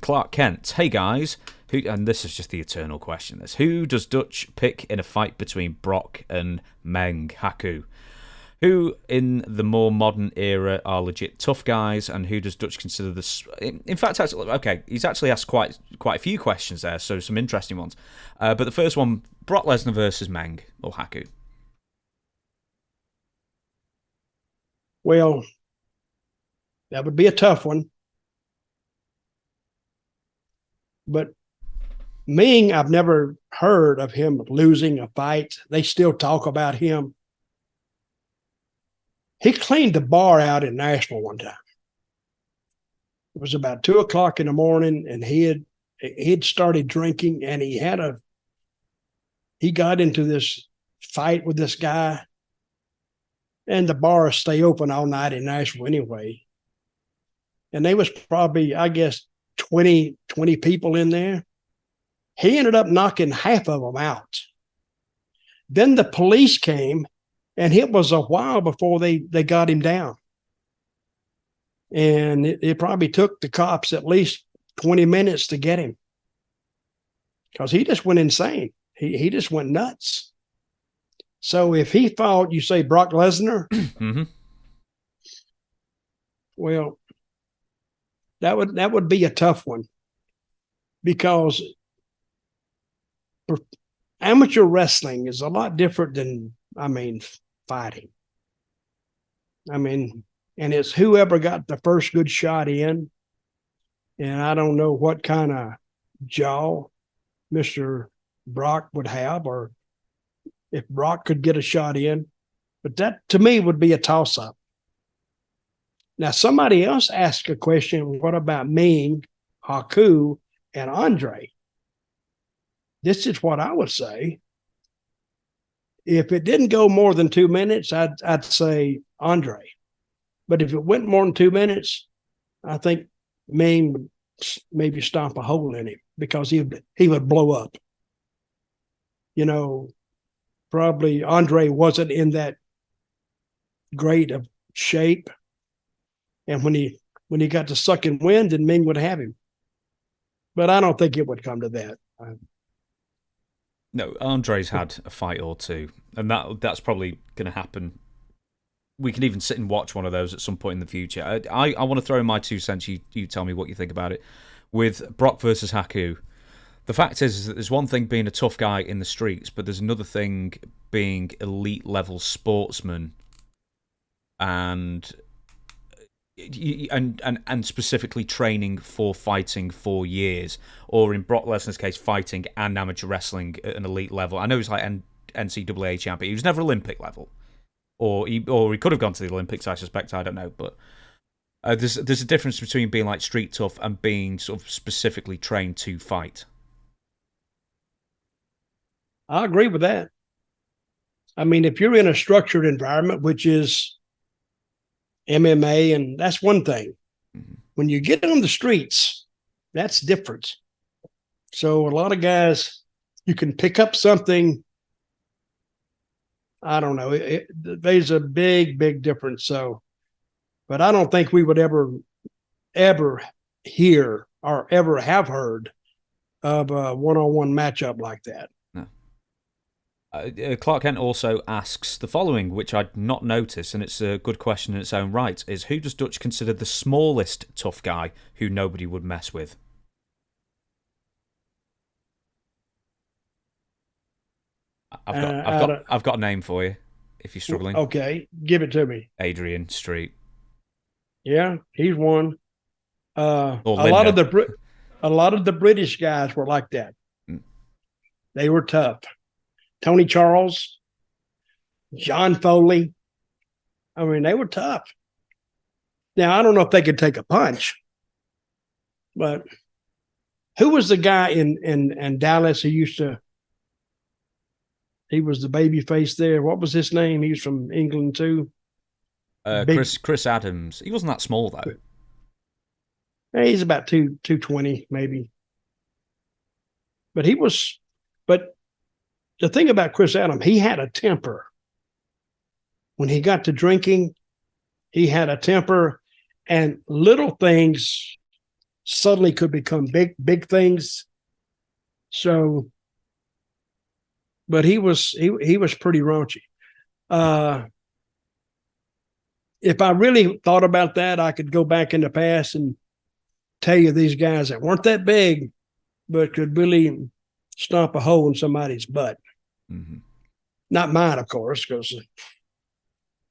Clark Kent. Hey guys, and this is just the eternal question. Who does Dutch pick in a fight between Brock and Meng Haku? Who in the more modern era are legit tough guys, and who does Dutch consider this? In fact, actually, okay, he's actually asked quite a few questions there, so some interesting ones. But the first one, Brock Lesnar versus Meng or Haku. Well, that would be a tough one. But Ming, I've never heard of him losing a fight. They still talk about him. He cleaned the bar out in Nashville one time. It was about 2:00 in the morning, and he'd started drinking, and he got into this fight with this guy, and the bars stay open all night in Nashville anyway. And there was probably, I guess, 20 people in there. He ended up knocking half of them out. Then the police came, and it was a while before they got him down. And it probably took the cops at least 20 minutes to get him, because he just went insane. He just went nuts. So if he fought, you say Brock Lesnar? Mm-hmm. Well, that would be a tough one, because amateur wrestling is a lot different than, fighting. And it's whoever got the first good shot in. And I don't know what kind of jaw Mr. Brock would have, or if Brock could get a shot in. But that, to me, would be a toss-up. Now, somebody else asked a question, what about Ming, Haku, and Andre? This is what I would say. If it didn't go more than 2 minutes, I'd say Andre. But if it went more than 2 minutes, I think Ming would maybe stomp a hole in him, because he would blow up. Probably Andre wasn't in that great of shape. And when he got to sucking wind, then Ming would have him. But I don't think it would come to that. No, Andre's had a fight or two, and that's probably going to happen. We can even sit and watch one of those at some point in the future. I want to throw in my 2 cents. You tell me what you think about it. With Brock versus Haku, the fact is that there's one thing being a tough guy in the streets, but there's another thing being elite level sportsman, and specifically training for fighting for years, or in Brock Lesnar's case, fighting and amateur wrestling at an elite level. I know he's like NCAA champion. He was never Olympic level, or he could have gone to the Olympics, I suspect. I don't know, but there's a difference between being like street tough and being sort of specifically trained to fight. I agree with that. If you're in a structured environment, which is MMA, and that's one thing. Mm-hmm. When you get on the streets, that's different. So a lot of guys, you can pick up something. I don't know. There's a big, big difference. So, but I don't think we would ever hear or ever have heard of a one-on-one matchup like that. Clark Kent also asks the following, which I'd not noticed, and it's a good question in its own right, is who does Dutch consider the smallest tough guy who nobody would mess with? I've got a name for you if you're struggling. Okay, give it to me. Adrian Street. Yeah, he's one. A lot of the British guys were like that. They were tough. Tony Charles, John Foley. They were tough. Now, I don't know if they could take a punch, but who was the guy in Dallas who he was the baby face there? What was his name? He was from England too. Chris Adams. He wasn't that small though. He's about 220 maybe. But the thing about Chris Adams, he had a temper. When he got to drinking, he had a temper, and little things suddenly could become big things. So, but he was pretty raunchy. If I really thought about that, I could go back in the past and tell you these guys that weren't that big, but could really stomp a hole in somebody's butt. Mm-hmm. Not mine, of course, because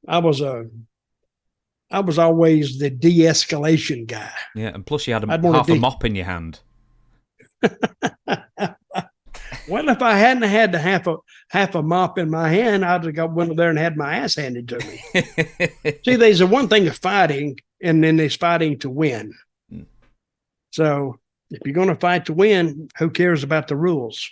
I was always the de-escalation guy. Yeah, and plus you had half a mop in your hand. Well, if I hadn't had the half a mop in my hand, I'd have went there and had my ass handed to me. See, there's a one thing of fighting, and then there's fighting to win. So if you're going to fight to win, who cares about the rules?